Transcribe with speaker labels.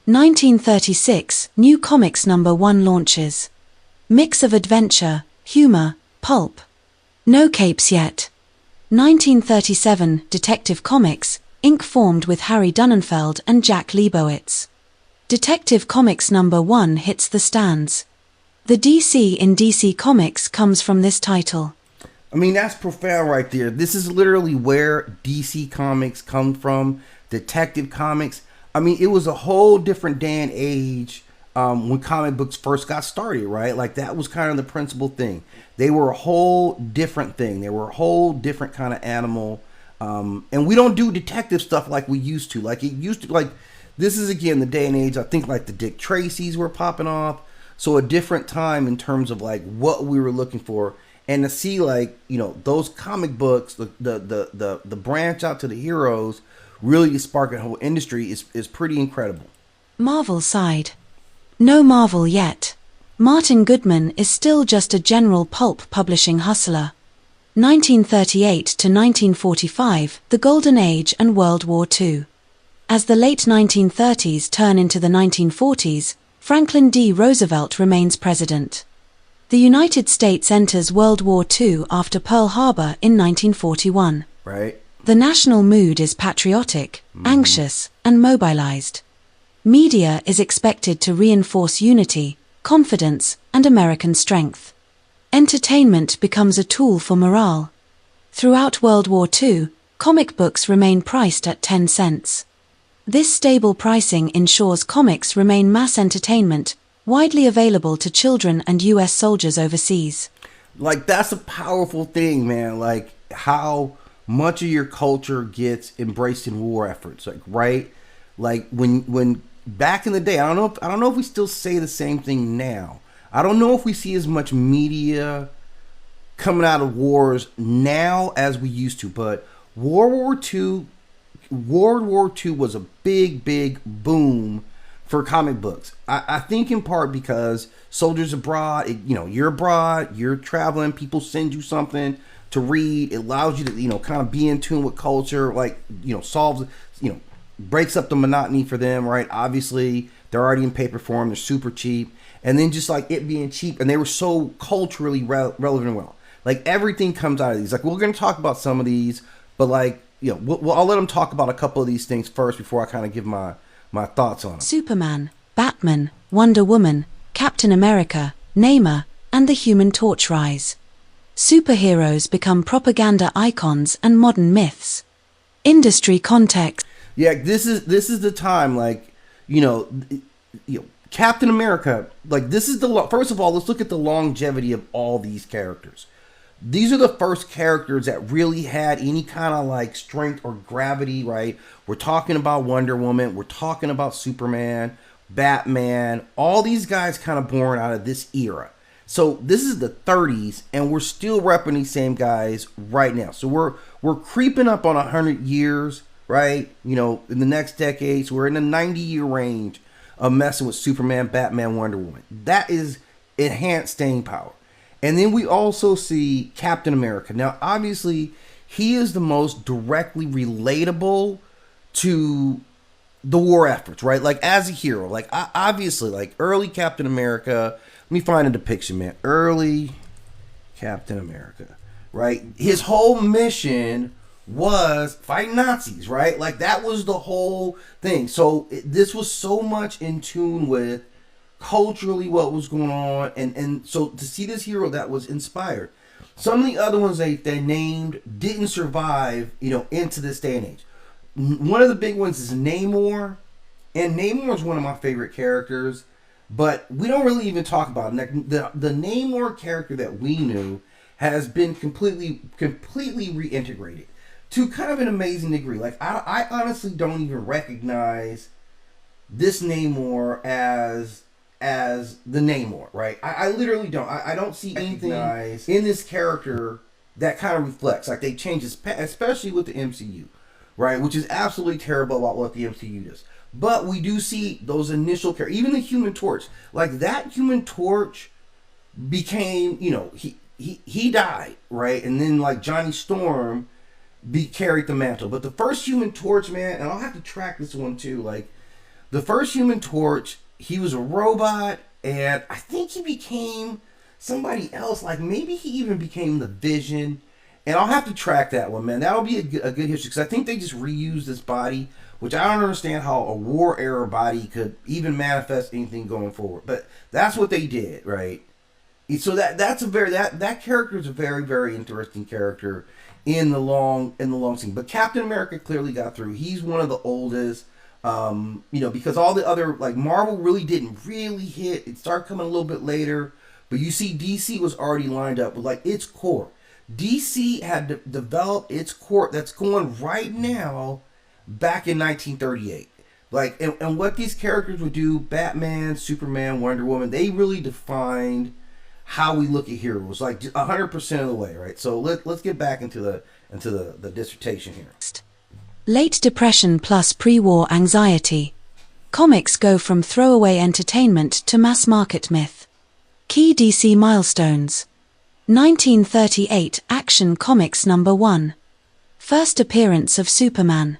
Speaker 1: 1936, New Comics number 1 launches. Mix of adventure, humor, pulp. No capes yet. 1937, Detective Comics, Inc. formed with Harry Dunenfeld and Jack Leibowitz. Detective Comics number 1 hits the stands. The DC in DC Comics comes from this title.
Speaker 2: I mean, that's profound right there. This is literally where DC Comics come from. Detective Comics. I mean, it was a whole different day and age when comic books first got started, right? Like, that was kind of the principal thing. They were a whole different thing. They were a whole different kind of animal. And we don't do detective stuff like we used to. Like, it used to, like, this is, again, the day and age. I think, like, the Dick Tracys were popping off. So a different time in terms of, like, what we were looking for. And to see, like, you know, those comic books, the branch out to the heroes, really spark a whole industry is pretty incredible.
Speaker 1: Marvel side. No Marvel yet. Martin Goodman is still just a general pulp publishing hustler. 1938 to 1945, the Golden Age and World War II. As the late 1930s turn into the 1940s, Franklin D. Roosevelt remains president. The United States enters World War II after Pearl Harbor in 1941.
Speaker 2: Right.
Speaker 1: The national mood is patriotic, anxious, and mobilized. Media is expected to reinforce unity, confidence, and American strength. Entertainment becomes a tool for morale. Throughout World War II, comic books remain priced at 10 cents. This stable pricing ensures comics remain mass entertainment, widely available to children and U.S. soldiers overseas.
Speaker 2: Like, that's a powerful thing, man. Like, how much of your culture gets embraced in war efforts, like, right? Like, when back in the day, I don't know if we still say the same thing now. I don't know if we see as much media coming out of wars now as we used to, but World War II was a big boom for comic books. I think in part because soldiers abroad, you're abroad, you're traveling, people send you something to read. It allows you to, kind of be in tune with culture, like, solves, breaks up the monotony for them, right? Obviously, they're already in paper form, they're super cheap. And then just like it being cheap, and they were so culturally relevant and well. Like, everything comes out of these. Like, we're going to talk about some of these, but like, I'll let them talk about a couple of these things first before I kind of give my thoughts on them.
Speaker 1: Superman, Batman, Wonder Woman, Captain America, Namor, and the Human Torch rise. Superheroes become propaganda icons and modern myths. Industry context.
Speaker 2: Yeah, this is the time, like, Captain America, like, this is first of all, let's look at the longevity of all these characters. These are the first characters that really had any kind of like strength or gravity, right? We're talking about Wonder Woman, we're talking about Superman, Batman, all these guys kind of born out of this era. So this is the 30s, and we're still repping these same guys right now. So we're creeping up on 100 years, right? In the next decade, so we're in the 90-year range of messing with Superman, Batman, Wonder Woman. That is enhanced staying power. And then we also see Captain America. Now, obviously, he is the most directly relatable to the war efforts, right? Like, as a hero, like, obviously, like, early Captain America. Let me find a depiction, man. Early Captain America, right? His whole mission was fight Nazis, right? Like, that was the whole thing. So this was so much in tune with culturally what was going on, and so to see this hero that was inspired. Some of the other ones they named didn't survive, into this day and age. One of the big ones is Namor, and Namor is one of my favorite characters, but we don't really even talk about it. The Namor character that we knew has been completely reintegrated to kind of an amazing degree. Like, I honestly don't even recognize this Namor as the Namor, right? I literally don't. I don't see anything in this character that kind of reflects. Like, they change his past, especially with the MCU, right? Which is absolutely terrible about what the MCU does. But we do see those initial characters, even the Human Torch. Like, that Human Torch became, he died, right? And then, like, Johnny Storm carried the mantle. But the first Human Torch, man, and I'll have to track this one too, like, The first Human Torch, he was a robot, and I think he became somebody else. Like maybe he even became the Vision. And I'll have to track that one, man. That'll be a good history because I think they just reused this body, which I don't understand how a war era body could even manifest anything going forward. But that's what they did, right? So that character is a very, very interesting character in the long scene. But Captain America clearly got through. He's one of the oldest. Because all the other, like, Marvel really didn't really hit. It started coming a little bit later, but you see DC was already lined up with, like, its core. DC had developed its core that's going right now back in 1938. Like, and what these characters would do, Batman, Superman, Wonder Woman, they really defined how we look at heroes, like 100% of the way, right? So let's get back into the dissertation here.
Speaker 1: Late Depression plus pre-war anxiety. Comics go from throwaway entertainment to mass market myth. Key DC milestones. 1938 Action Comics #1. First appearance of Superman.